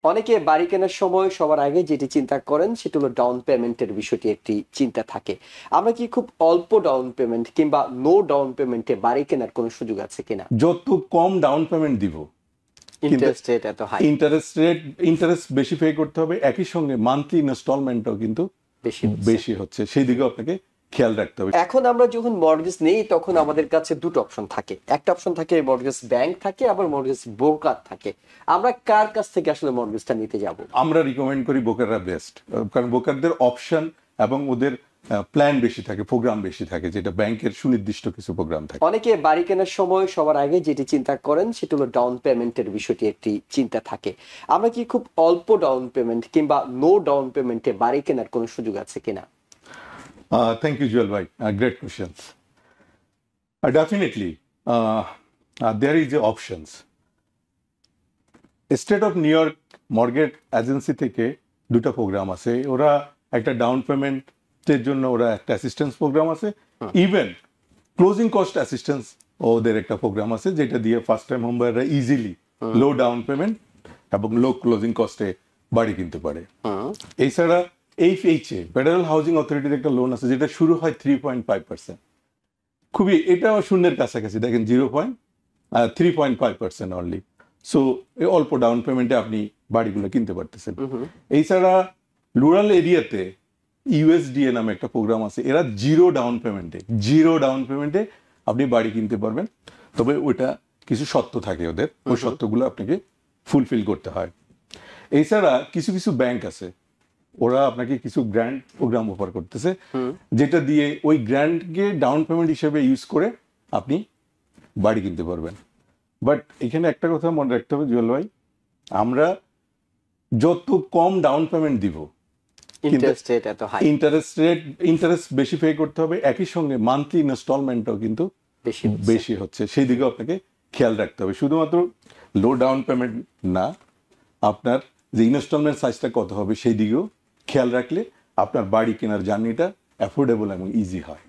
অনেকে বাড়ি কেনার সময় সবার আগে যেটি চিন্তা করেন সেটা হলো ডাউন পেমেন্টের বিষয়টি একটি চিন্তা থাকে। আমরা কি খুব অল্প ডাউন পেমেন্ট কিংবা নো ডাউন পেমেন্টে বাড়ি কেনার কোনো সুযোগ আছে কিনা? যত কম ডাউন পেমেন্ট দিব, কিন্তু ইন্টারেস্ট রেট এত হাই ইন্টারেস্ট বেশি পে করতে হবে, একই সঙ্গে মান্থলি ইনস্টলমেন্টও কিন্তু বেশি হচ্ছে। বেশি হচ্ছে, সেই দিকেও আপনাকে খেয়াল রাখতে হবে। এখন আমরা যখন মর্টগেজ নেই তখন আমাদের কাছে দুটো অপশন থাকে, একটা অপশন থাকে মর্টগেজ ব্যাংক থাকে, আবার মর্টগেজ ব্রোকার থাকে। আমরা কার কাছ থেকে আসলে মর্টগেজটা নিতে যাব? আমরা রিকমেন্ড করি ব্রোকাররা বেস্ট, কারণ ব্রোকারদের অপশন এবং ওদের প্ল্যান বেশি থাকে, প্রোগ্রাম বেশি থাকে, যেটা ব্যাংকের সুনির্দিষ্ট কিছু প্রোগ্রাম থাকে। অনেকে বাড়ি কেনার সময় সবার আগে যেটি চিন্তা করেন সেটা হলো ডাউন পেমেন্টের বিষয়টি একটি চিন্তা থাকে। আমরা কি খুব অল্প ডাউন পেমেন্ট কিংবা নো ডাউন পেমেন্টে বাড়ি কেনার কোনো সুযোগ আছে কিনা? থ্যাংক ইউ জুয়েল ভাই, great questions. Definitely, there is a options. State of new York mortgage agency থেকে দুটো প্রোগ্রাম আছে। ওরা একটা ডাউন পেমেন্টের জন্য ওরা একটা অ্যাসিস্ট্যান্স প্রোগ্রাম আছে, ইভেন ক্লোজিং কস্ট অ্যাসিস্ট্যান্স ওদের একটা প্রোগ্রাম আছে, যেটা দিয়ে ফার্স্ট টাইম হোম বায়াররা ইজিলি লো ডাউন পেমেন্ট এবং লো ক্লোজিং কস্টে বাড়ি কিনতে পারে। এছাড়া এইচএ ফেডারেল হাউজিং অথরিটির একটা লোন আছে, যেটা শুরু হয় 3.5%, খুবই এটাও শূন্যের কাছাকাছি, দেখেন 3.5% অনলি। সো অল্প ডাউন পেমেন্টে আপনি বাড়িগুলো কিনতে পারতেছেন। এছাড়া রুরাল এরিয়াতে ইউএসডিএ নামে একটা প্রোগ্রাম আছে, এরা জিরো ডাউন পেমেন্টে আপনি বাড়ি কিনতে পারবেন। তবে ওইটা কিছু শর্ত থাকে ওদের, ওই শর্তগুলো আপনাকে ফুলফিল করতে হয়। এছাড়া কিছু কিছু ব্যাংক আছে, ওরা আপনাকে কিছু গ্র্যান্ড প্রোগ্রাম অফার করতেছে, যেটা দিয়ে ওই গ্র্যান্ডকে ডাউন পেমেন্ট হিসেবে ইউজ করে আপনি বাড়ি কিনতে পারবেন। বাট এখানে একটা কথা মনে রাখতে হবে জুয়েল ভাই, আমরা যত কম ডাউন পেমেন্ট দিব, ইন্টারেস্ট রেট এত হাই ইন্টারেস্ট বেশি পে করতে হবে, একই সঙ্গে মান্থলি ইনস্টলমেন্টও কিন্তু বেশি হচ্ছে, সেই দিকেও আপনাকে খেয়াল রাখতে হবে। শুধুমাত্র লো ডাউন পেমেন্ট না, আপনার যে ইনস্টলমেন্ট সাইজটা কত হবে সেই দিকেও খেয়াল রাখলে আপনার বাড়ি কেনার জার্নিটা অ্যাফোর্ডেবল এবং ইজি হয়।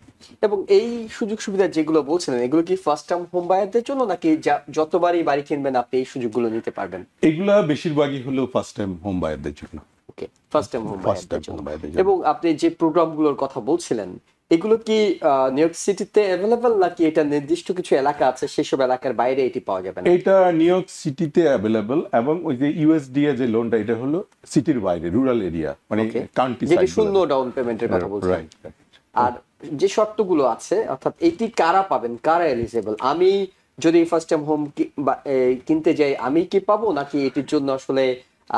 এবং এই সুযোগ সুবিধা যেগুলো বলছিলেন এগুলো কি ফার্স্ট টাইম হোম বায়ারদের জন্য, নাকি যতবারই বাড়ি কিনবেন আপনি এই সুযোগগুলো নিতে পারবেন? এগুলা বেশিরভাগই হলো ফার্স্ট টাইম হোম বায়ারদের জন্য। ওকে, ফার্স্ট টাইম হোম বায়ারদের জন্য। বায়ারদের এবং আপনি যে প্রোগ্রামগুলোর কথা বলছিলেন এগুলো কি নিউ ইয়র্ক সিটিতে অ্যাভেলেবল, নাকি এটা নির্দিষ্ট কিছু এলাকা আছে সেসব এলাকার বাইরে এটি পাওয়া যাবে না? এটা নিউ ইয়র্ক সিটিতে অ্যাভেলেবল, এবং ওই যে ইউএসডিএ যে লোনটা, এটা হলো সিটির বাইরে, রুরাল এরিয়া, মানে কাউন্টি যেটি সাইড, শূন্য ডাউন পেমেন্টের কথা বলছেন। রাইট। আর যে শর্তগুলো আছে, অর্থাৎ এটি কারা পাবেন, কারা এলিজিবল? আমি যদি ফার্স্ট টাইম হোম কিনতে যাই আমি কি পাবো, নাকি এটির জন্য আসলে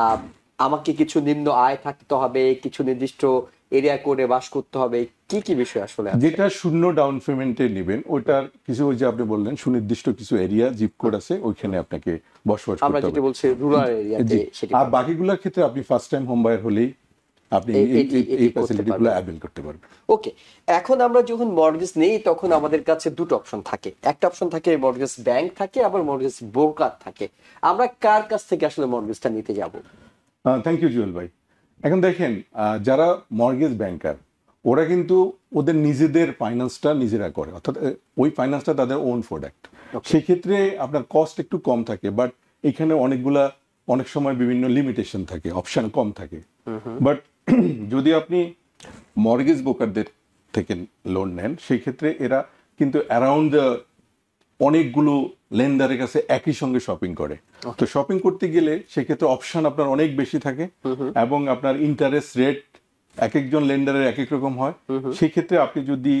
আহ, আমাকে কিছু নিম্ন আয় থাকতে হবে, কিছু নির্দিষ্ট এরিয়া কোডে বাস করতে হবে, কি কি বিষয় আসলে আছে? যেটা শূন্য ডাউন পেমেন্টে নেবেন ওটার কিছু, ওই যে আপনি বললেন সুনির্দিষ্ট কিছু এরিয়া জিপ কোড আছে, ওইখানে আপনাকে বসবাস আমরা করতে যেটা হবে। বলছি রুরাল এরিয়াতে সেটি আর বাকিগুলোর ক্ষেত্রে আপনি ফার্স্ট টাইম হোম বায়ার হলেই আপনি এই ফ্যাসিলিটিগুলো অ্যাভেল করতে পারবেন। ওকে, এখন আমরা যখন মর্টগেজ নেই তখন আমাদের কাছে দুটো অপশন থাকে, একটা অপশন থাকে মর্টগেজ ব্যাংক থাকে, আবার মর্টগেজ ব্রোকার থাকে। আমরা কার কাছ থেকে আসলে মর্টগেজটা নিতে যাব? থ্যাংক ইউ জুয়েল ভাই। এখন দেখেন, যারা মর্গেজ ব্যাংকার ওরা কিন্তু ওদের নিজেদের ফাইন্যান্সটা নিজেরা করে, অর্থাৎ ওই ফাইন্যান্সটা তাদের ওন প্রোডাক্ট। সেক্ষেত্রে আপনার কস্ট একটু কম থাকে, বাট এখানে অনেক সময় বিভিন্ন লিমিটেশন থাকে, অপশন কম থাকে। বাট যদি আপনি মর্গেজ ব্রোকারদের থেকে লোন নেন, সেই ক্ষেত্রে এরা কিন্তু অ্যারাউন্ড অনেকগুলো লেন্ডারের কাছে একই সঙ্গে শপিং করে। তো শপিং করতে গেলে সেক্ষেত্রে অপশন আপনার অনেক বেশি থাকে, এবং আপনার ইন্টারেস্ট রেট এক একজন লেন্ডারের এক এক রকম হয়। সেক্ষেত্রে আপনি যদি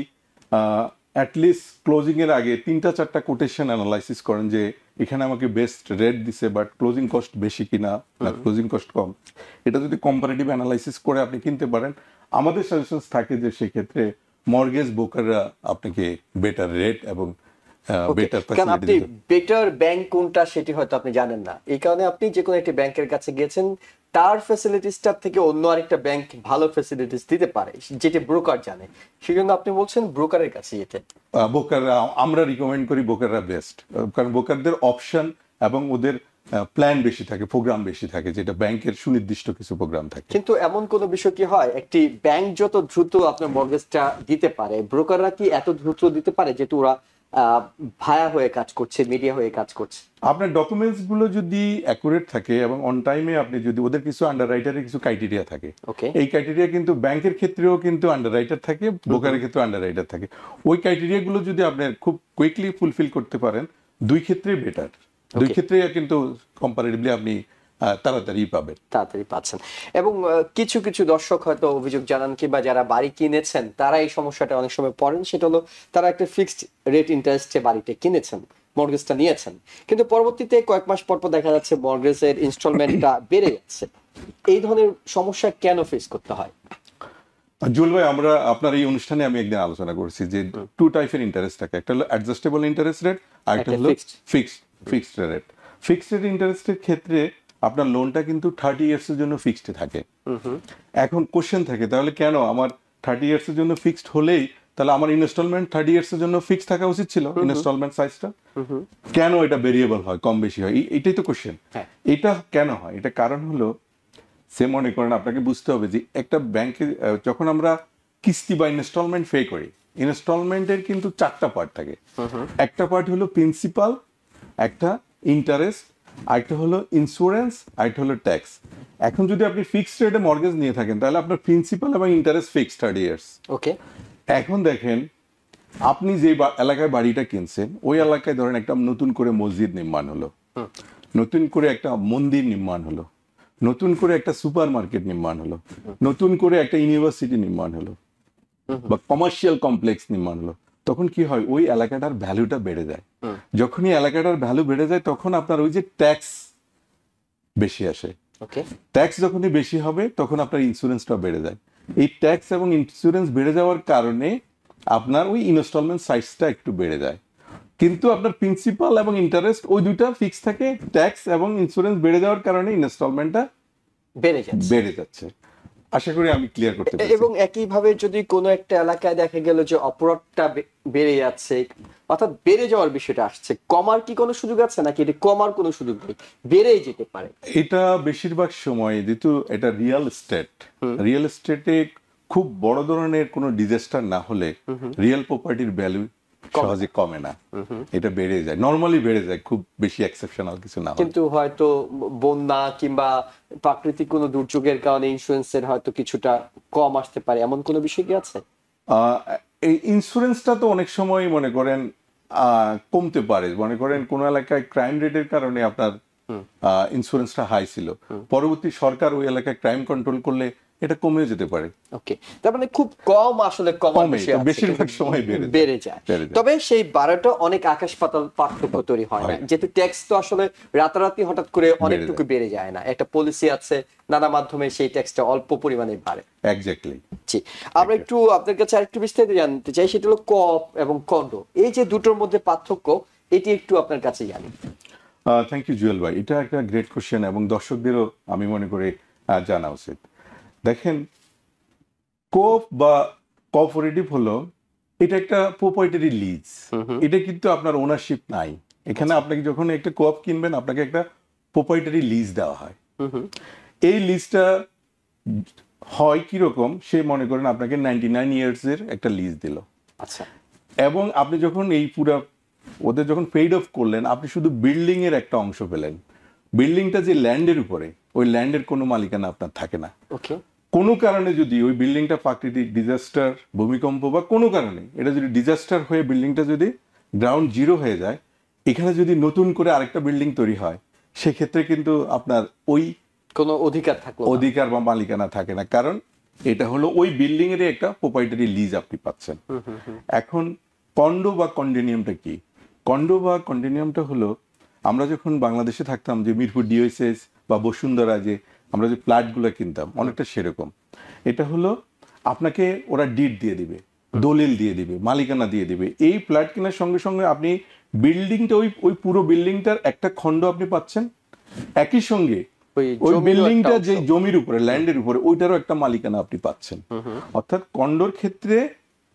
অ্যাটলিস্ট ক্লোজিং এর আগে 3-4টা কোটেশন অ্যানালাইসিস করেন, যে এখানে আমাকে বেস্ট রেট দিছে বাট ক্লোজিং কস্ট বেশি কিনা, না ক্লোজিং কস্ট কম, এটা যদি কম্পারেটিভ অ্যানালাইসিস করে আপনি কিনতে পারেন, আমাদের সাজেশনস থাকে যে সেক্ষেত্রে মর্গেজ ব্রোকাররা আপনাকে বেটার রেট এবং কারণ আপনি বেটার ব্যাংক কোনটা সেটি হয়তো আপনি জানেন না, এই কারণে আপনি যে কোনো একটি ব্যাংকের কাছে গিয়েছেন, তার ফ্যাসিলিটিসটার থেকে অন্য আরেকটা ব্যাংক ভালো ফ্যাসিলিটিস দিতে পারে যেটি ব্রোকার জানে, সেজন্য আপনি বলছেন ব্রোকারের কাছে যেতে। ব্রোকাররা, আমরা রিকমেন্ড করি ব্রোকাররা বেস্ট, কারণ ব্রোকারদের অপশন এবং ওদের প্ল্যান বেশি থাকে, প্রোগ্রাম বেশি থাকে, যেটা ব্যাংকের সুনির্দিষ্ট কিছু প্রোগ্রাম থাকে। কিন্তু এমন কোন বিষয় কি হয়, একটি ব্যাংক যত দ্রুত আপনার মর্গেজটা দিতে পারে, ব্রোকাররা কি এত দ্রুত দিতে পারে, যেহেতু ওরা ভায়া হয়ে কাজ করছে, মিডিয়া হয়ে কাজ করছে। আপনার ডকুমেন্টস গুলো যদি অ্যাকুরেট থাকে এবং অন টাইমে আপনি যদি ওদের কিছু আন্ডাররাইটারের কিছু ক্রাইটেরিয়া থাকে, ওকে, এই ক্রাইটেরিয়া কিন্তু ব্যাংকের ক্ষেত্রেও কিন্তু আন্ডাররাইটার থাকে, ব্রোকারের ক্ষেত্রেও আন্ডাররাইটার থাকে। ওই ক্রাইটেরিয়া গুলো যদি আপনি খুব কুইকলি ফুলফিল করতে পারেন, দুই ক্ষেত্রেই বেটার, দুই ক্ষেত্রেই কিন্তু কম্পারেটিভলি আপনি তাড়াতাড়ি পাবেন, তাড়াতাড়ি পাচ্ছেন। এবং কিছু কিছু দর্শক হয়তো অভিযোগ জানান, কিংবা যারা বাড়ি কিনেছেন তারা এই সমস্যাটা অনেক সময় পড়েন, সেটা হলো তারা একটা ফিক্সড রেট ইন্টারেস্টে বাড়িটা কিনেছেন, মর্গেজটা নিয়েছেন, কিন্তু পরবর্তীতে কয়েক মাস পর পর দেখা যাচ্ছে মর্গেজের ইনস্টলমেন্টটা বেড়ে যাচ্ছে। এই ধরনের সমস্যা কেন ফেস করতে হয়? জুয়েল ভাই, আমরা আপনার এই অনুষ্ঠানে আমি একদিন আলোচনা করেছি যে টু টাইপের ইন্টারেস্ট থাকে, একটা হলো অ্যাডজাস্টেবল ইন্টারেস্ট রেট, আর একটা হলো ফিক্সড রেট। ফিক্সড রেট ইন্টারেস্টের ক্ষেত্রে আপনার লোনটা কিন্তু 30 ইয়ার্স এর জন্য ফিক্সড থাকে। এখন কোশ্চেন থাকে, তাহলে কেন আমার 30 ইয়ার্স এর জন্য ফিক্সড হলেই তাহলে আমার ইনস্টলমেন্ট 30 ইয়ার্স এর জন্য ফিক্সড থাকা উচিত ছিল, ইনস্টলমেন্ট সাইজটা কেন এটা ভেরিয়েবল হয়, কম বেশি হয়, এটাই তো কোশ্চেন। এটা কেন হয়? এটা কারণ হলো, সে মনে করেন আপনাকে বুঝতে হবে যে একটা ব্যাংকে যখন আমরা কিস্তি বা ইনস্টলমেন্ট পে করি, ইনস্টলমেন্টের কিন্তু 4টা পার্ট থাকে। একটা পার্ট হলো প্রিন্সিপাল, একটা ইন্টারেস্ট, আরেকটা হলো ইন্স্যুরেন্স, আরেকটা হলো ট্যাক্স। এখন যদি আপনি ফিক্সড রেটে মর্গেজ নিয়ে থাকেন তাহলে আপনার প্রিন্সিপাল এবং ইন্টারেস্ট ফিক্সড 30 ইয়ার্স। ওকে, এখন দেখেন, আপনি যে এলাকায় বাড়িটা কিনছেন ওই এলাকায় ধরেন একটা নতুন করে মসজিদ নির্মাণ হলো, নতুন করে একটা মন্দির নির্মাণ হলো, নতুন করে একটা সুপার মার্কেট নির্মাণ হলো, নতুন করে একটা ইউনিভার্সিটি নির্মাণ হলো, বা কমার্শিয়াল কমপ্লেক্স নির্মাণ হলো, তখন কি হয়? ওই এলাকাটার ভ্যালুটা বেড়ে যায়। যখনই এলাকাটার ভ্যালু বেড়ে যায় তখন আপনার ওই যে ট্যাক্স বেশি আসে। ট্যাক্স যখনই বেশি হবে তখন আপনার ইন্স্যুরেন্সটা বেড়ে যায়। এই ট্যাক্স এবং ইন্স্যুরেন্স বেড়ে যাওয়ার কারণে আপনার ওই ইনস্টলমেন্ট সাইজটা একটু বেড়ে যায়, কিন্তু আপনার প্রিন্সিপাল এবং ইন্টারেস্ট ওই দুইটা ফিক্স থাকে। ট্যাক্স এবং ইন্স্যুরেন্স বেড়ে যাওয়ার কারণে ইনস্টলমেন্টটা বেড়ে যাচ্ছে। আশা করি আমি ক্লিয়ার করতে পেরেছি। এবং একইভাবে যদি কোনো একটা এলাকায় দেখা গেল যে অপরাধটা বেড়ে যাচ্ছে, অর্থাৎ বেড়ে যাওয়ার বিষয়টা আসছে, কমার কি কোনো সুযোগ আছে, নাকি এটা কমার কোনো সুযোগ নেই, বেড়েই যেতে পারে? এটা বেশিরভাগ সময় যেহেতু এটা রিয়েল এস্টেটে খুব বড় ধরনের কোনো ডিজাস্টার না হলে রিয়েল প্রপার্টির ভ্যালু সহজে কমে না, এটা বেড়ে যায়, নরমালি বেড়ে যায়, খুব বেশি এক্সেপশনাল কিছু না। কিন্তু হয়তো বন্যা কিংবা প্রাকৃতিক কোনো দুর্যোগের কারণে ইন্স্যুরেন্সের হয়তো কিছুটা কম আসতে পারে, এমন কোনো বিষয় কি আছে? এই ইন্স্যুরেন্সটা তো অনেক সময় মনে করেন কমতে পারে। মনে করেন কোন এলাকায় ক্রাইম রেটের কারণে আপনার ইন্স্যুরেন্সটা হাই ছিল, পরবর্তী সরকার ওই এলাকায় ক্রাইম কন্ট্রোল করলে এটা কমে যেতে পারে। ওকে, তার মানে খুব কম আসলে বেশিরভাগ সময় বেড়ে যায়। তবে সেই বাড়াটা অনেক আকাশ পাতাল পার্থক্য তৈরি হয় না, যেহেতু ট্যাক্স তো আসলে রাতারাতি হঠাৎ করে অনেকটুকু বেড়ে যায় না, একটা পলিসি আছে, নানা মাধ্যমে সেই ট্যাক্সটা অল্প পরিমাণে বাড়ে। এক্স্যাক্টলি। জি, আমরা একটু আপনার কাছে আরেকটু বিস্তারিত জানতে চাই, সেটা হলো কপ এবং কন্ডো, এই যে দুটোর মধ্যে পার্থক্য, এটি একটু আপনার কাছে জানি। থ্যাংক ইউ জুয়েল ভাই, এটা একটা গ্রেট কোশ্চেন এবং দর্শকদেরও আমি মনে করি জানা উচিত। দেখেন, কোপ বা কোঅপারেটিভ হলো এটা একটা প্রপার্টারি লিজ, এটা কিন্তু আপনার ওনারশিপ নাই। এখানে আপনাকে যখন একটা কোঅপ কিনবেন আপনাকে একটা প্রপার্টারি লিজ দেওয়া হয়। এই লিজটা হয় কিরকম, সে মনে করেন আপনাকে 99 ইয়ার্স এর একটা লিজ দিল, আচ্ছা, এবং আপনি যখন এই পুরো ওদের যখন পেইড অফ করলেন আপনি শুধু বিল্ডিং এর একটা অংশ পেলেন। বিল্ডিংটা যে ল্যান্ডের উপরে, ওই ল্যান্ডের কোনো মালিকানা আপনার থাকে না। ওকে, কোনো কারণে যদি ওই বিল্ডিংটা প্রাকৃতিক ডিজাস্টার, ভূমিকম্প বা কোনো কারণে এটা যদি ডিজাস্টার হয়ে বিল্ডিংটা যদি গ্রাউন্ড জিরো হয়ে যায়, এখানে যদি নতুন করে আরেকটা বিল্ডিং তৈরি হয়, সেক্ষেত্রে কিন্তু আপনার ওই কোনো অধিকার বা মালিকানা থাকে না, কারণ এটা হলো ওই বিল্ডিং এর একটা প্রপার্টারি লিজ আপনি পাচ্ছেন। এখন কন্ডো বা কন্ডোনিয়ামটা কি? কন্ডো বা কন্ডোনিয়ামটা হলো, আমরা যখন বাংলাদেশে থাকতাম যে মিরপুর ডিওএসএস বা বসুন্ধরা যে আমরা যে ফ্ল্যাটগুলো কিনতাম, অনেকটা সেরকম। এটা হলো আপনাকে ওরা ডিড দিয়ে দিবে, দলিল দিয়ে দিবে, মালিকানা দিয়ে দিবে। এই ফ্ল্যাট কেনার সঙ্গে সঙ্গে আপনি বিল্ডিংটা ওই পুরো বিল্ডিংটার একটা খণ্ড আপনি পাচ্ছেন, একই সঙ্গে ওই বিল্ডিংটা যে জমির উপরে, ল্যান্ডের উপরে, ওইটারও একটা মালিকানা আপনি পাচ্ছেন। অর্থাৎ কন্ডোর ক্ষেত্রে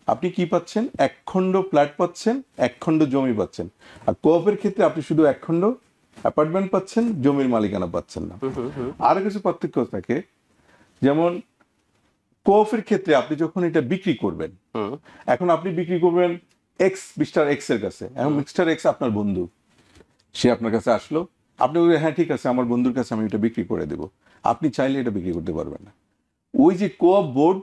আপনি কি পাচ্ছেন? এক খণ্ড ফ্ল্যাট পাচ্ছেন, এক খণ্ড জমি পাচ্ছেন। আর কোঅপের ক্ষেত্রে আপনি শুধু এক খণ্ড অ্যাপার্টমেন্ট পাচ্ছেন, জমির মালিকানা পাচ্ছেন না। আরো কিছু পার্থক্য থাকে, যেমন কোঅপের ক্ষেত্রে আপনি যখন এটা বিক্রি করবেন, এখন আপনি বিক্রি করবেন এক্স মিস্টার এক্স এর কাছে, এবং মিস্টার এক্স আপনার বন্ধু, সে আপনার কাছে আসলো, আপনি বললেন হ্যাঁ ঠিক আছে আমার বন্ধুর কাছে আমি এটা বিক্রি করে দেবো, আপনি চাইলে এটা বিক্রি করতে পারবেন না। ওই যে কোঅপ বোর্ড,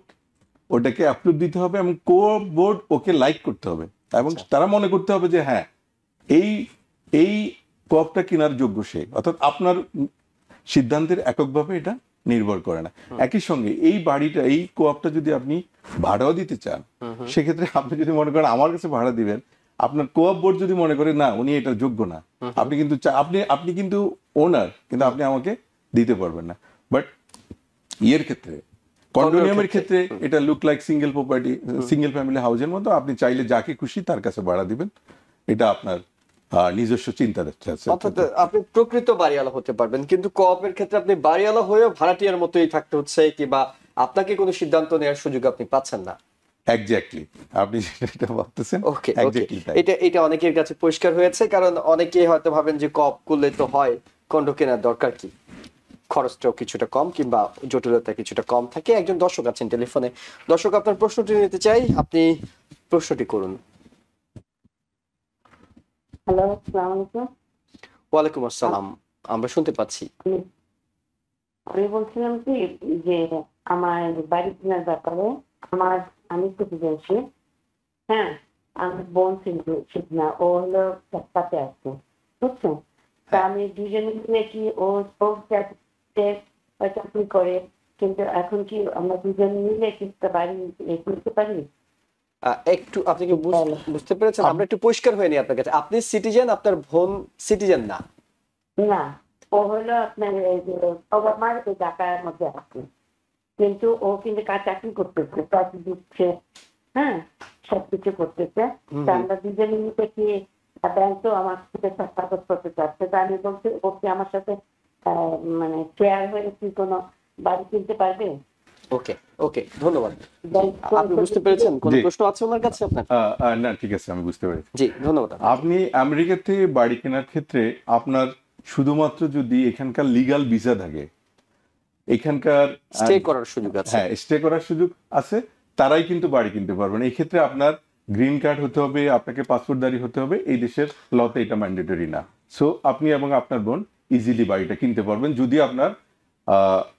ওটাকে অ্যাপ্রুভ দিতে হবে এবং কোঅপ বোর্ড ওকে লাইক করতে হবে, এবং তারা মনে করতে হবে যে হ্যাঁ এই এই কোঅপটা কেনার যোগ্য সে, অর্থাৎ আপনার সিদ্ধান্তের এককভাবে এটা নির্ভর করে না। একই সঙ্গে এই বাড়িটা, এই কোঅপটা যদি আপনি ভাড়াও দিতে চান, সেক্ষেত্রে আপনি যদি মনে করেন আমার কাছে ভাড়া দিবেন, আপনার কোঅপ বোর্ড যদি মনে করে না উনি এটা যোগ্য না, আপনি কিন্তু আপনি কিন্তু ওনার, কিন্তু আপনি আমাকে দিতে পারবেন না। বাট ইয়ের ক্ষেত্রে, কন্ডোমিনিয়ামের ক্ষেত্রে এটা look like single property, single family হাউসের মতো, আপনি চাইলে যাকে খুশি তার কাছে ভাড়া দিবেন, এটা আপনার নিজস্ব চিন্তা আছে। অর্থাৎ আপনি প্রকৃত বাড়িওয়ালা হতে পারবেন, কিন্তু কোঅপের ক্ষেত্রে আপনি বাড়িওয়ালা হয়েও ভাড়াটিয়ার মতোই থাকতে হচ্ছে, কিংবা আপনাকে কোনো সিদ্ধান্ত নেওয়ার সুযোগ আপনি পাচ্ছেন না। এক্স্যাক্টলি, আপনি যেটা বলতেছেন ওকে, এক্স্যাক্টলি তাই। এটা অনেকের কাছে পরিষ্কার হয়েছে, কারণ অনেকেই হয়তো ভাবেন যে কোঅপ করলে তো হয়, কন্ডো কেনার দরকার কি, খরচটাও কিছুটা কম কিংবা জটিলতা কিছুটা কম থাকে। একজন দর্শক আছেন টেলিফোনে। দর্শক, আপনার প্রশ্নটি নিতে চাই, আপনি প্রশ্নটি করুন। হ্যালো, আসসালামু আলাইকুম। ওয়ালাইকুম আসসালাম, আমরা শুনতে পাচ্ছি। আমি বলছিলাম কি যে আমার বাড়ি কেনার ব্যাপারে, আমি সিটিজেনশিপ, হ্যাঁ, আমার বোন সিটিজেনশিপ না, ও হলো সাথে আছে, বুঝছেন? তা আমি দুজনে মিলে কি ও চাকরি করে, কিন্তু এখন কি আমরা দুজনে মিলে একটা বাড়ি কিনতে পারি? একটু আপনি কি বুঝতে পেরেছেন? আমরা একটু পরিষ্কার হয়নি আপনার কাছে। আপনি সিটিজেন, আপনার বোন সিটিজেন না? না, ও হলো আপনার এই যে ওবামার ওই ঢাকার মধ্যে আছে, কিন্তু ও কিন্তু চাকরি করতেছে, চাকরি দিচ্ছে, হ্যাঁ, সবকিছু করতেছে। তা আমরা দুজনে মিলে কি ব্যাংক তো আমার সাথে সব কাগজ করতে চাচ্ছে, তা আমি বলছি ও কি আমার সাথে মানে শেয়ার হয়ে কি কোনো বাড়ি কিনতে পারবে? ওকে, ওকে, ধন্যবাদ। ব্যাংক আপনি বুঝতে পেরেছেন? কোন প্রশ্ন আছে ওনার কাছে আপনার? না ঠিক আছে, আমি বুঝতে পেরেছি। জি, ধন্যবাদ। আপনি আমেরিকাতে বাড়ি কেনার ক্ষেত্রে আপনার শুধুমাত্র যদি এখানকার লিগ্যাল ভিসা থাকে, এখানকার স্টে করার সুযোগ আছে। হ্যাঁ, স্টে করার সুযোগ আছে, তারাই কিন্তু বাড়ি কিনতে পারবেন। এই ক্ষেত্রে আপনার গ্রিন কার্ড হতে হবে, আপনাকে পাসপোর্টধারী হতে হবে, এই দেশের লতে এটা ম্যান্ডেটরি না। সো আপনি এবং আপনার বোন ইজিলি বাড়িটা কিনতে পারবেন যদি আপনার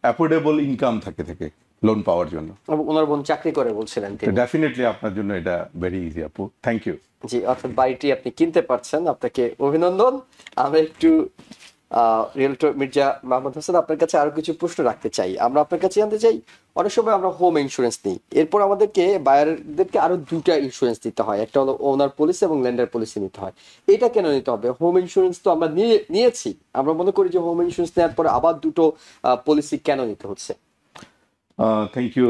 অ্যাফোর্ডেবল ইনকাম থাকে লোন পাওয়ার জন্য। ওনার বোন চাকরি করে বলছিলেন তিনি। ডেফিনেটলি আপনার জন্য এটা ভেরি ইজি আপু, থ্যাংক ইউ। জি, অর্থাৎ বাড়িটি আপনি কিনতে পারছেন, আপনাকে অভিনন্দন। আমরা একটু রিয়েলটর মির্জা মাহমুদ হোসেন, আপনার কাছে আরো কিছু প্রশ্ন রাখতে চাই। আমরা আপনার কাছে জানতে চাই, অনেক সময় আমরা হোম ইন্স্যুরেন্স নিই, এরপর আমাদেরকে বায়ারদেরকে আরো দুটা ইন্স্যুরেন্স দিতে হয়, একটা হলো ওনার পলিসি এবং ল্যান্ডার পলিসি নিতে হয়। এটা কেন নিতে হবে? হোম ইন্স্যুরেন্স তো আমরা নিয়েছি, আমরা মনে করি যে হোম ইন্স্যুরেন্স নেওয়ার পরে আবার দুটো পলিসি কেন নিতে হচ্ছে? থ্যাংক ইউ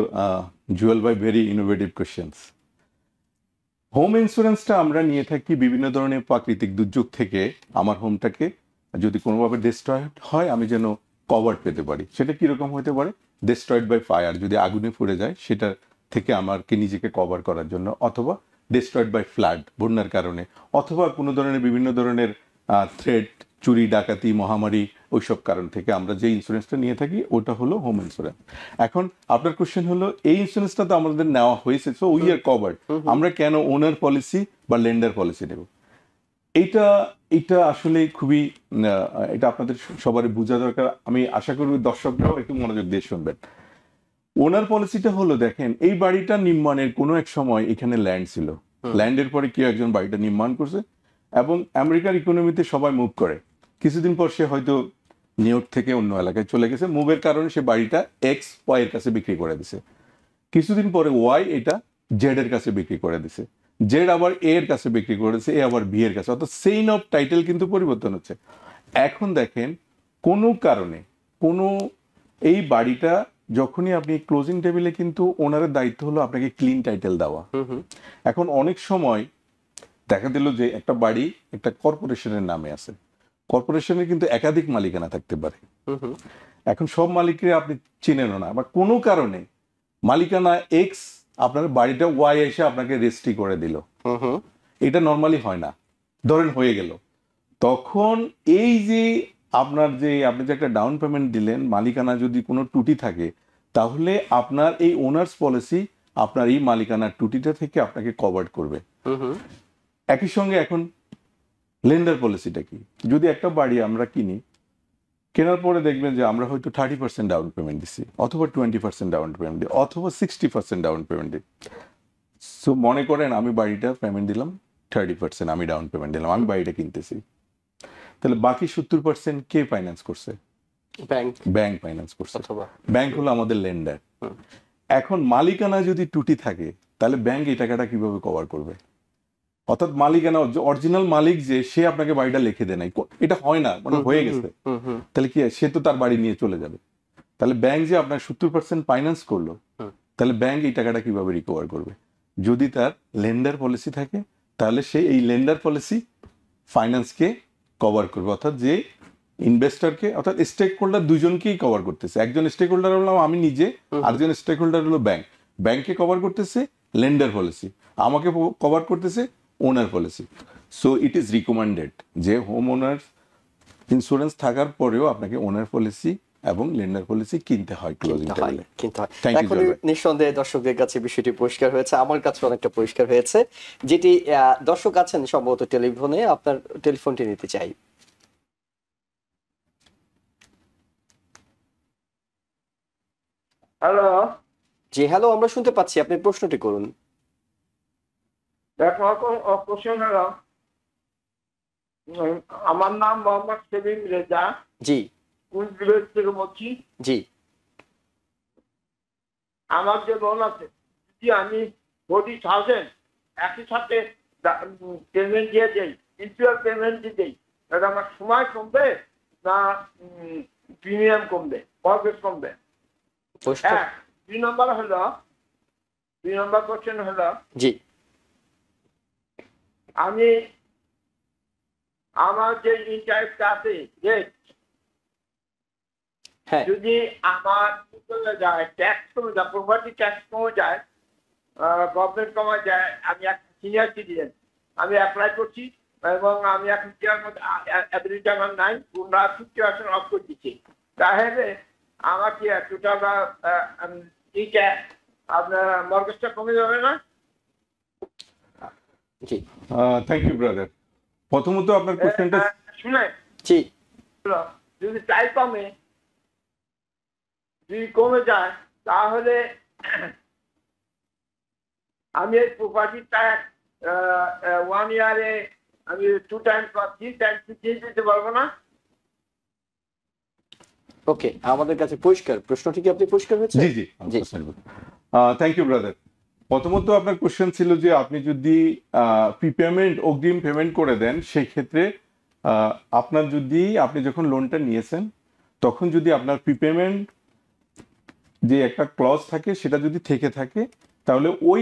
জুয়েল ভাই, ভেরি ইনোভেটিভ কোশ্চেন্স। হোম ইন্স্যুরেন্সটা আমরা নিয়ে থাকি বিভিন্ন ধরনের প্রাকৃতিক দুর্যোগ থেকে, আমার হোমটাকে যদি কোনোভাবে ডিস্ট্রয়েড হয় আমি যেন কভার পেতে পারি। সেটা কিরকম হতে পারে? ডিস্ট্রয়েড বাই ফায়ার, যদি আগুনে পুড়ে যায় সেটা থেকে আমাকে নিজেকে কভার করার জন্য, অথবা ডিস্ট্রয়েড বাই ফ্লাড, বন্যার কারণে, অথবা কোনো ধরনের বিভিন্ন ধরনের থ্রেট, চুরি ডাকাতি, মহামারী, ওইসব কারণ থেকে আমরা যে ইন্স্যুরেন্সটা নিয়ে থাকি ওটা হলো হোম ইন্স্যুরেন্স। এখন আপনার কোশ্চেন হলো, এই ইন্স্যুরেন্সটা তো আমাদের নেওয়া হয়েছে, সো উই আর কভার্ড, আমরা কেন ওনার পলিসি বা লেন্ডার পলিসি নেব? এটা আসলে খুবই এটা আপনাদের সবারই বোঝা দরকার। আমি আশা করি দর্শকরাও একটু মনোযোগ দিয়ে শুনবেন। ওনার পলিসিটা হলো, দেখেন এই বাড়িটা নির্মাণের কোনো এক সময় এখানে ল্যান্ড ছিল, ল্যান্ডের পরে কেউ একজন বাড়িটা নির্মাণ করছে, এবং আমেরিকার ইকোনমিতে সবাই মুভ করে, কিছুদিন পর সে হয়তো নিউ ইয়র্ক থেকে অন্য এলাকায় চলে গেছে, মুভের কারণে সে বাড়িটা এক্স ওয়াই এর কাছে বিক্রি করে দিছে। কিছুদিন পরে ওয়াই এটা জেড এর কাছে বিক্রি করে দিছে, জেড আবার এ এর কাছে বিক্রি করেছে, এ আবার বি এর কাছে, অর্থাৎ চেইন অফ টাইটেল কিন্তু পরিবর্তন হচ্ছে। এখন দেখেন কোনো কারণে এই বাড়িটা যখনই আপনি ক্লোজিং টেবিলে, কিন্তু ওনারের দায়িত্ব হলো আপনাকে ক্লিন টাইটেল দেওয়া। এখন অনেক সময় দেখা দিল যে একটা বাড়ি একটা কর্পোরেশনের নামে আছে, কর্পোরেশনের কিন্তু একাধিক মালিকানা থাকতে পারে। এখন সব মালিককে আপনি চিনেন না, বা কোনো কারণে মালিকানা এক্স, আপনার বাড়িটা ওয়াই এসে আপনাকে রেজিস্ট্রি করে দিল, এটা নর্মালি হয় না, ধরেন হয়ে গেল, তখন এই যে আপনি যে একটা ডাউন পেমেন্ট দিলেন, মালিকানা যদি কোনো ত্রুটি থাকে, তাহলে আপনার এই ওনার্স পলিসি আপনার এই মালিকানার ত্রুটিটা থেকে আপনাকে কভার করবে। একই সঙ্গে এখন লেন্ডার পলিসিটা কি, যদি একটা বাড়ি আমরা কিনি, কেনার পরে দেখবেন যে আমরা হয়তো 30% ডাউন পেমেন্ট দিচ্ছি, অথবা 20% ডাউন পেমেন্ট দিই, অথবা 60% ডাউন পেমেন্ট দিই। সো মনে করেন আমি বাড়িটা পেমেন্ট দিলাম 30%, আমি ডাউন পেমেন্ট দিলাম, আমি বাড়িটা কিনতেছি, তাহলে বাকি 70% কে ফাইন্যান্স করছে? ব্যাংক। ব্যাংক ফাইন্যান্স করছে। অথবা ব্যাংক হলো আমাদের লেন্ডার। এখন মালিকানা যদি ত্রুটি থাকে, তাহলে ব্যাংক এই টাকাটা কিভাবে কভার করবে? অর্থাৎ মালিকানা, অরিজিনাল মালিক যে, সে আপনাকে বাড়িটা লিখে দেয় নাই, এটা হয় না, মানে হয়ে গেছে, তাহলে কি সে তো তার বাড়ি নিয়ে চলে যাবে। তাহলে ব্যাংক যে আপনার 70% ফাইন্যান্স করলো, তাহলে ব্যাংক এই টাকাটা কিভাবে রিকভার করবে? যদি তার লেন্ডার পলিসি থাকে, তাহলে সে এই লেন্ডার পলিসি ফাইন্যান্সকে কভার করবে, অর্থাৎ যে ইনভেস্টরকে, অর্থাৎ স্টেক হোল্ডার দুজনকেই কভার করতেছে। একজন স্টেক হোল্ডার হলাম আমি নিজে, আরেকজন স্টেক হোল্ডার হলো ব্যাংক। ব্যাংককে কভার করতেছে লেন্ডার পলিসি, আমাকে কভার করতেছে owner policy. So it is recommended যে হোম ওনার ইন্স্যুরেন্স থাকার পরেও আপনাকে ওনার পলিসি এবং লেন্ডার পলিসি কিনতে হয় ক্লোজিং টাইমে। Thank you, এখন জয় ভাই। নিঃসন্দেহে দর্শকদের কাছে বিষয়টি পরিষ্কার হয়েছে, আমার কাছে অনেকটা পরিষ্কার হয়েছে। যেটি দর্শক আছেন সম্ভবত টেলিফোনে, আপনার টেলিফোনটি নিতে চাই। হ্যালো, জি হ্যালো, আমরা শুনতে পাচ্ছি, আপনি প্রশ্নটি করুন। দেখো কোশ্চেন হলো, আমার নাম মোহাম্মদ সেলিম রেজা, জি কুইন্স ভিলেজ থেকে বলছি। জি আমার যে লোন আছে, যদি আমি 40,000 একই সাথে পেমেন্ট দিয়ে দেই, ইন্টার পেমেন্ট দিয়ে দেই, তাহলে আমার সময় কমবে না প্রিমিয়াম কমবে, মর্গেজ কমবে? এক। 2 নম্বর কোশ্চেন হলো, জি আমি আমার যে ইন্টারেস্ট আছে রেট, হ্যাঁ যদি আমার কমে যায়, ট্যাক্স কমে যায়, প্রপার্টি ট্যাক্স কমে যায়, গভর্নমেন্ট কমে যায়, আমি এক সিনিয়র সিটিজেন, আমি অ্যাপ্লাই করছি এবং আমি এখন অ্যাবিলিটি আমার নাই, 50% অফ করে দিচ্ছি, তাহলে আমার কি টোটাল এইটা আপনার মর্গেজটা কমে যাবে না? জি থ্যাংক ইউ ব্রাদার। প্রথমত আপনার কোশ্চেনটা শুনে জি যদি টাই কমে যায়, তাহলে আমি এই প্রপার্টি ট্যাক্স 1 ইয়ারে আমি 2 টাইমস বা 3 টাইমস দিয়ে দিতে পারবো না? ওকে, আমাদের কাছে পরিষ্কার, প্রশ্নটি কি আপনি পরিষ্কার হয়েছে? জি জি জি থ্যাংক ইউ ব্রাদার। প্রথমত আপনার কোশ্চেন ছিল যে আপনি যদি প্রিপেমেন্ট, অগ্রিম পেমেন্ট করে দেন, সেই ক্ষেত্রে আপনার যদি, আপনি যখন লোনটা নিয়েছেন তখন যদি আপনার প্রিপেমেন্ট যে একটা ক্লজ থাকে সেটা যদি থেকে থাকে, তাহলে ওই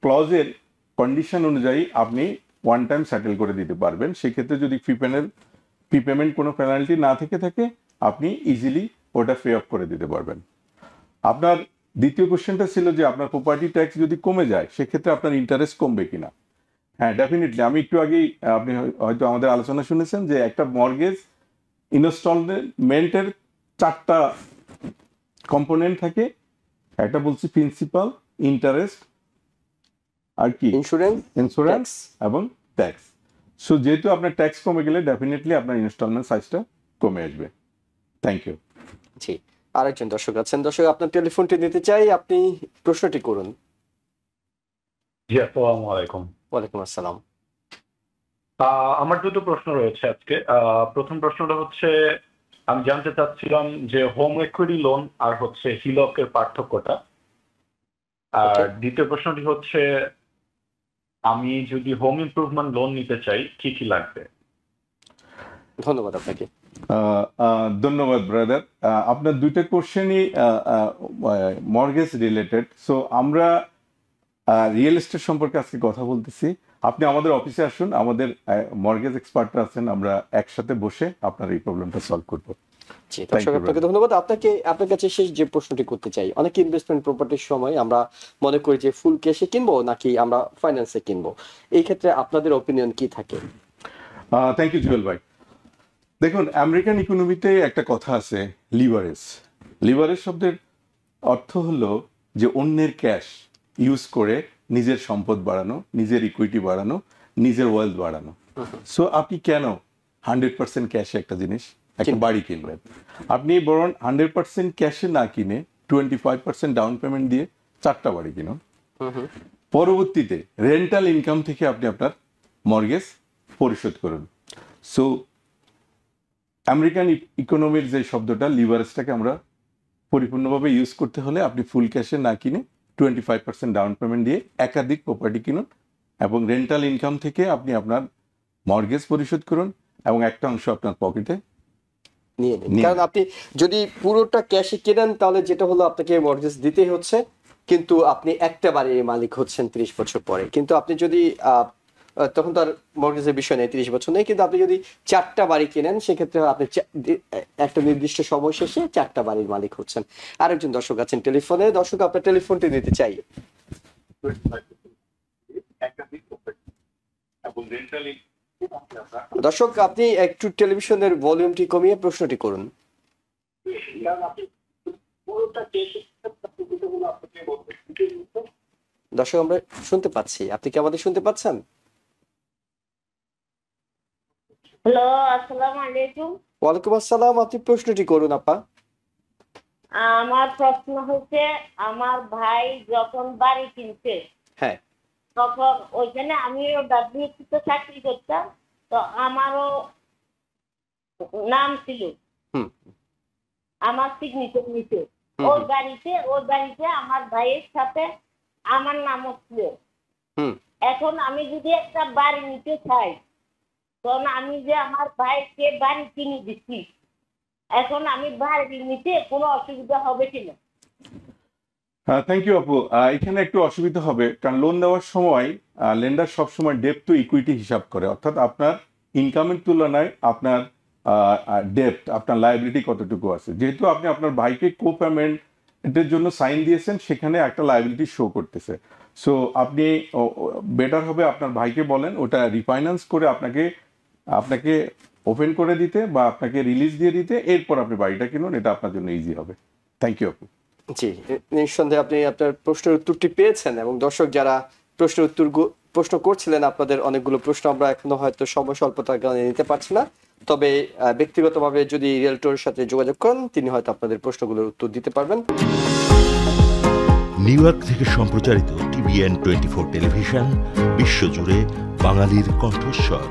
ক্লজের কন্ডিশন অনুযায়ী আপনি ওয়ান টাইম সেটেল করে দিতে পারবেন। সেক্ষেত্রে যদি প্রিপেমেন্ট কোনো পেনাল্টি না থেকে থাকে, আপনি ইজিলি ওটা পে অফ করে দিতে পারবেন। আপনার দ্বিতীয় কোশ্চেনটা ছিল যে আপনার প্রপার্টি ট্যাক্স যদি কমে যায়, সেক্ষেত্রে আপনার ইন্টারেস্ট কমবে কিনা। হ্যাঁ, ডেফিনেটলি। আমি একটু আগেই, আপনি হয়তো আমাদের আলোচনা শুনেছেন যে একটা মর্গেজ ইনস্টলমেন্টের 4টা কম্পোনেন্ট থাকে। একটা বলছি প্রিন্সিপাল, ইন্টারেস্ট, আর কি ইন্স্যুরেন্স এবং ট্যাক্স। সো যেহেতু আপনার ট্যাক্স কমে গেলে ডেফিনেটলি আপনার ইনস্টলমেন্ট সাইজটা কমে আসবে। Thank you. জি, আরেকজন দর্শক আছেন। দর্শক, আপনার টেলিফোনটি নিতে চাই, আপনি প্রশ্নটি করুন। জি, আসসালামু আলাইকুম। ওয়ালাইকুম আসসালাম। আমার দুটো প্রশ্ন রয়েছে আজকে। প্রথম প্রশ্নটা হচ্ছে, আমি জানতে চাচ্ছিলাম যে হোম ইকুইটি লোন আর হচ্ছে হিলকের পার্থক্যটা। আর দ্বিতীয় প্রশ্নটি হচ্ছে, আমি যদি হোম ইমপ্রুভমেন্ট লোন নিতে চাই কি কি লাগবে? ধন্যবাদ আপনাকে। ধন্যবাদ ব্রাদার। আপনার দুইটা কোশ্চেনই মর্গেজ রিলেটেড। সো আমরা রিয়েল এস্টেট সম্পর্কে আজকে কথা বলতেছি। আপনি আমাদের অফিসে আসুন, আমাদের মর্গেজ এক্সপার্টরা আছেন, আমরা একসাথে বসে আপনার এই প্রবলেমটা সলভ করব। জি, দর্শক আপনাকে ধন্যবাদ। আপনার কাছে শেষ যে প্রশ্নটি করতে চাই, অনেক ইনভেস্টমেন্ট প্রপার্টির সময় আমরা মনে করি যে ফুল ক্যাশে কিনবো নাকি আমরা ফাইন্যান্সে কিনবো, এই ক্ষেত্রে আপনাদের অপিনিয়ন কি থাকে? থ্যাংক ইউ জুয়েল ভাই। দেখুন, আমেরিকান ইকোনমিতে একটা কথা আছে, লিভারেজ। লিভারেজ শব্দের অর্থ হলো যে অন্যের ক্যাশ ইউজ করে নিজের সম্পদ বাড়ানো, নিজের ইকুইটি বাড়ানো, নিজের ওয়েলথ বাড়ানো। সো আপনি কেন 100% ক্যাশে একটা জিনিস একটা বাড়ি কিনবেন? আপনি বরং 100% ক্যাশে না কিনে 25% ডাউন পেমেন্ট দিয়ে 4টা বাড়ি কিনুন। পরবর্তীতে রেন্টাল ইনকাম থেকে আপনি আপনার মর্গেজ পরিশোধ করুন। সো আমেরিকান ইকোনমির যে শব্দটা লিভারেজটাকে আমরা পরিপূর্ণভাবে ইউজ করতে হলে আপনি ফুল ক্যাশে না কিনে 25% ডাউন পেমেন্ট দিয়ে একাধিক প্রপার্টি কিনুন এবং রেন্টাল ইনকাম থেকে আপনি আপনার মর্গেজ পরিশোধ করুন এবং একটা অংশ আপনার পকেটে নিয়ে নিন। কারণ আপনি যদি পুরোটা ক্যাশে কেনেন তাহলে যেটা হলো আপনাকে মর্গেজ দিতেই হচ্ছে, কিন্তু আপনি একটা বাড়ির মালিক হচ্ছেন 30 বছর পরে। কিন্তু আপনি যদি তখন তো আর মর্গেজের বিষয় নেই, 30 বছর নেই, কিন্তু আপনি যদি 4টা বাড়ি কেনেন সেক্ষেত্রে আপনি একটা নির্দিষ্ট সময় শেষে 4টা বাড়ির মালিক হচ্ছেন। আরেকজন দর্শক আছেন টেলিফোনে। দর্শক, আপনার টেলিফোনটি নিতে চাই। দর্শক, আপনি একটু টেলিভিশনের ভলিউমটি কমিয়ে প্রশ্নটি করুন। দর্শক, আমরা শুনতে পাচ্ছি, আপনি কি আমাদের শুনতে পাচ্ছেন? হ্যালো, আসসালামু আলাইকুম। ওয়ালাইকুম আসসালাম, আপনি প্রশ্নটি করুন আপা। আমার প্রশ্ন হচ্ছে, আমার ভাই যখন বাড়ি কিনছে হ্যাঁ, তখন ওইখানে আমিও ডাব্লিউসিতে চাকরি করতাম, তো আমারও নাম ছিল, হুম আমার সিগনেচার নিচে ওর বাড়িতে আমার ভাইয়ের সাথে আমার নামও ছিল। হুম এখন আমি যদি একটা বাড়ি নিতে চাই, তখন আমি যে আমার ভাইকে বাড়ি কিনে দিচ্ছি, এখন আমি বাড়ি নিতে কোনো অসুবিধা হবে কিনা? থ্যাংক ইউ আপু। এখানে একটু অসুবিধা হবে, কারণ লোন দেওয়ার সময় লেন্ডার সবসময় ডেপ্ট টু ইকুইটি হিসাব করে, অর্থাৎ আপনার ইনকামের তুলনায় আপনার ডেপ্ট, আপনার লায়াবিলিটি কতটুকু আছে। যেহেতু আপনি আপনার ভাইকে কো পেমেন্টের জন্য সাইন দিয়েছেন, সেখানে একটা লায়াবিলিটি শো করতেছে। সো আপনি বেটার হবে আপনার ভাইকে বলেন ওটা রিফাইন্যান্স করে আপনাকে ওপেন করে দিতে বা আপনাকে রিলিজ দিয়ে দিতে, এরপর আপনি বাড়িটা কিনুন, এটা আপনার জন্য ইজি হবে। থ্যাংক ইউ আপু। জি, নিঃসন্দেহে আপনি আপনার প্রশ্নের উত্তরটি পেয়েছেন, এবং দর্শক যারা প্রশ্ন করছিলেন, আপনাদের অনেকগুলো প্রশ্ন আমরা এখনো হয়তো সময় স্বল্পতার কারণে নিতে পারছি না। তবে ব্যক্তিগতভাবে যদি রিয়েলটরের সাথে যোগাযোগ করেন, তিনি হয়তো আপনাদের প্রশ্নগুলোর উত্তর দিতে পারবেন। নিউ ইয়র্ক থেকে সম্প্রচারিত TVN 24 টেলিভিশন, বিশ্বজুড়ে বাঙালির কণ্ঠস্বর।